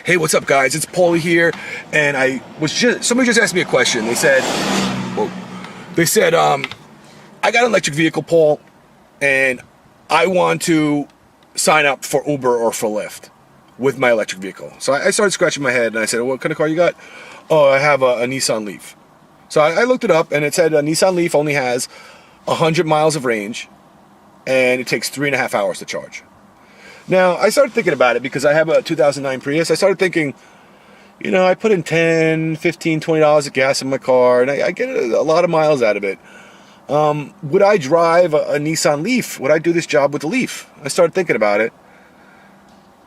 Hey, what's up, guys? It's Paulie here, and somebody just asked me a question. They said, I got an electric vehicle, Paul, and I want to sign up for Uber or for Lyft with my electric vehicle. So I started scratching my head, and I said, what kind of car you got? Oh, I have a Nissan Leaf. So I looked it up, and it said a Nissan Leaf only has 100 miles of range, and it takes 3.5 hours to charge. Now, I started thinking about it because I have a 2009 Prius. I started thinking, I put in $10, $15, $20 of gas in my car, and I get a lot of miles out of it. Would I drive a Nissan Leaf? Would I do this job with the Leaf? I started thinking about it.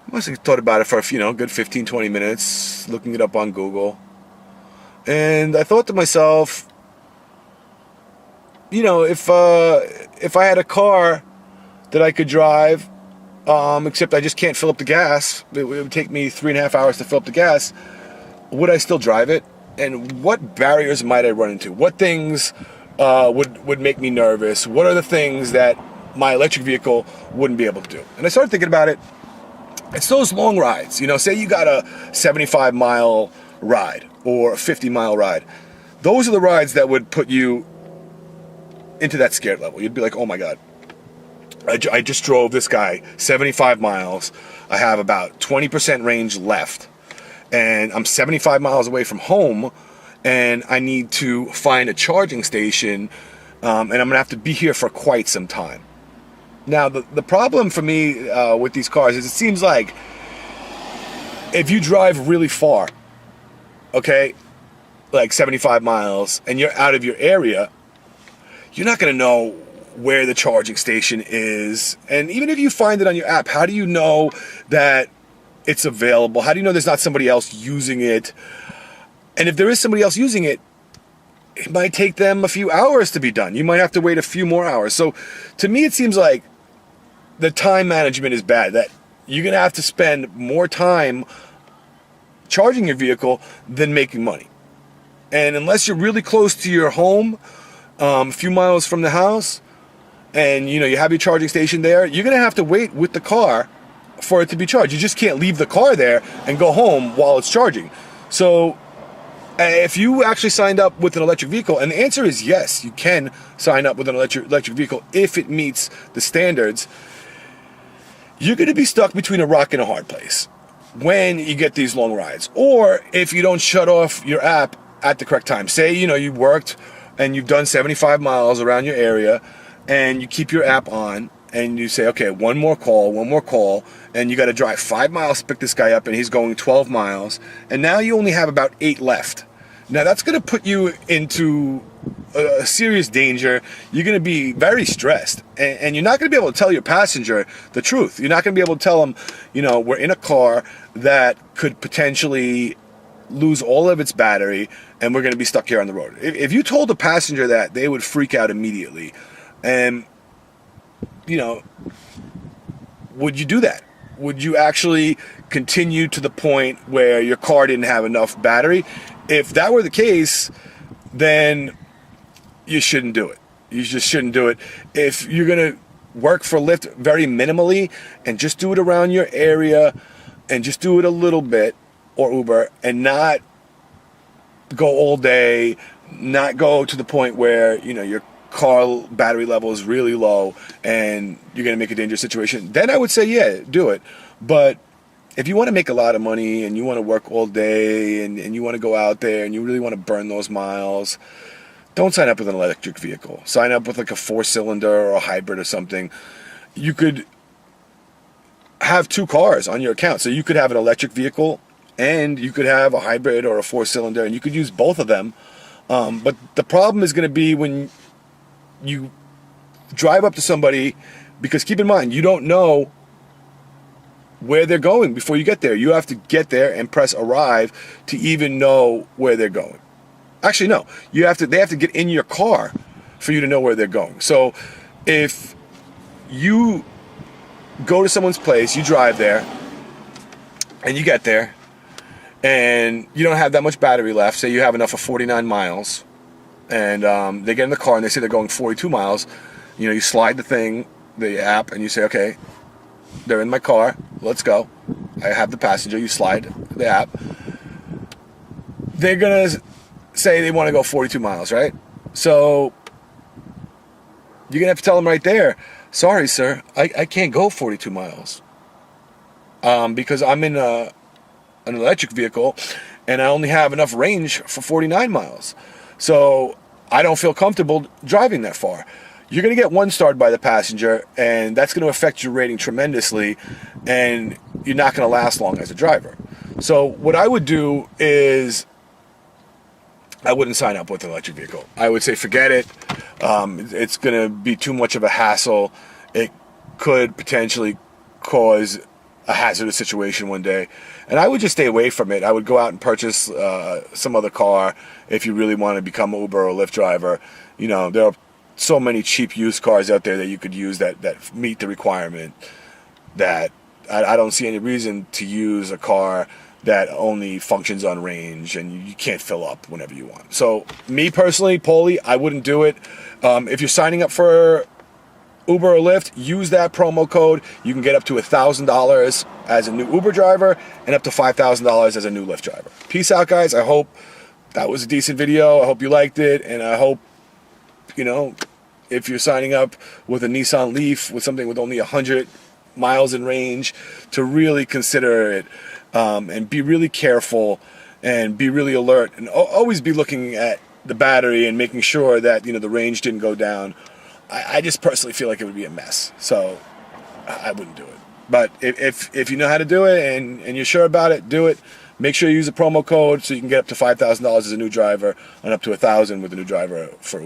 I must have thought about it for a good 15, 20 minutes, looking it up on Google. And I thought to myself, if I had a car that I could drive, except I just can't fill up the gas, it would take me 3.5 hours to fill up the gas, would I still drive it? And what barriers might I run into? What things would make me nervous? What are the things that my electric vehicle wouldn't be able to do? And I started thinking about it. It's those long rides. Say you got a 75-mile ride or a 50-mile ride. Those are the rides that would put you into that scared level. You'd be like, oh my God, I just drove this guy 75 miles. I have about 20% range left, and I'm 75 miles away from home, and I need to find a charging station, and I'm going to have to be here for quite some time. Now, the problem for me with these cars is it seems like if you drive really far, okay, like 75 miles, and you're out of your area, you're not going to know where the charging station is. And even if you find it on your app, how do you know that it's available? How do you know there's not somebody else using it? And if there is somebody else using it, it might take them a few hours to be done. You might have to wait a few more hours. So to me, it seems like the time management is bad, that you're going to have to spend more time charging your vehicle than making money. And unless you're really close to your home, a few miles from the house, and you have your charging station there, you're going to have to wait with the car for it to be charged. You just can't leave the car there and go home while it's charging. So if you actually signed up with an electric vehicle, and the answer is yes, you can sign up with an electric vehicle if it meets the standards, you're going to be stuck between a rock and a hard place when you get these long rides. Or if you don't shut off your app at the correct time. Say, you worked and you've done 75 miles around your area, and you keep your app on, and you say, okay, one more call, and you got to drive 5 miles to pick this guy up, and he's going 12 miles, and now you only have about 8 left. Now that's going to put you into a serious danger. You're going to be very stressed, and you're not going to be able to tell your passenger the truth. You're not going to be able to tell them, we're in a car that could potentially lose all of its battery, and we're going to be stuck here on the road. If you told a passenger that, they would freak out immediately. And, would you do that? Would you actually continue to the point where your car didn't have enough battery? If that were the case, then you shouldn't do it. You just shouldn't do it. If you're going to work for Lyft very minimally and just do it around your area and just do it a little bit, or Uber, and not go all day, not go to the point where, your car battery level is really low and you're going to make a dangerous situation, then I would say, yeah, do it. But if you want to make a lot of money and you want to work all day and you want to go out there and you really want to burn those miles, don't sign up with an electric vehicle. Sign up with like a 4-cylinder or a hybrid or something. You could have 2 cars on your account. So you could have an electric vehicle and you could have a hybrid or a 4-cylinder, and you could use both of them. But the problem is going to be when you drive up to somebody, because keep in mind, you don't know where they're going before you get there. You have to get there and press arrive to even know where they're going. Actually, no. They have to get in your car for you to know where they're going. So if you go to someone's place, you drive there, and you get there, and you don't have that much battery left. Say you have enough for 49 miles, and they get in the car and they say they're going 42 miles. You slide the app, and you say, okay, They're in my car. Let's go. I have the passenger. You slide the app. They're going to say they want to go 42 miles, right? So you're going to have to tell them right there, sorry, sir, I can't go 42 miles because I'm in an electric vehicle and I only have enough range for 49 miles. So I don't feel comfortable driving that far. You're going to get one starred by the passenger, and that's going to affect your rating tremendously, and you're not going to last long as a driver. So what I would do is I wouldn't sign up with an electric vehicle. I would say forget it. It's going to be too much of a hassle. It could potentially cause a hazardous situation one day. And I would just stay away from it. I would go out and purchase some other car if you really want to become an Uber or Lyft driver. You know, there are so many cheap used cars out there that you could use that meet the requirement, that I don't see any reason to use a car that only functions on range and you can't fill up whenever you want. So me personally, Paulie, I wouldn't do it. If you're signing up for Uber or Lyft, use that promo code. You can get up to $1,000 as a new Uber driver and up to $5,000 as a new Lyft driver. Peace out, guys. I hope that was a decent video. I hope you liked it, and I hope, you know, if you're signing up with a Nissan Leaf with something with only 100 miles in range, to really consider it, and be really careful and be really alert, and always be looking at the battery and making sure that, you know, the range didn't go down. I just personally feel like it would be a mess, so I wouldn't do it. But if you know how to do it and you're sure about it, do it. Make sure you use a promo code so you can get up to $5,000 as a new driver and up to $1,000 with a new driver for Uber.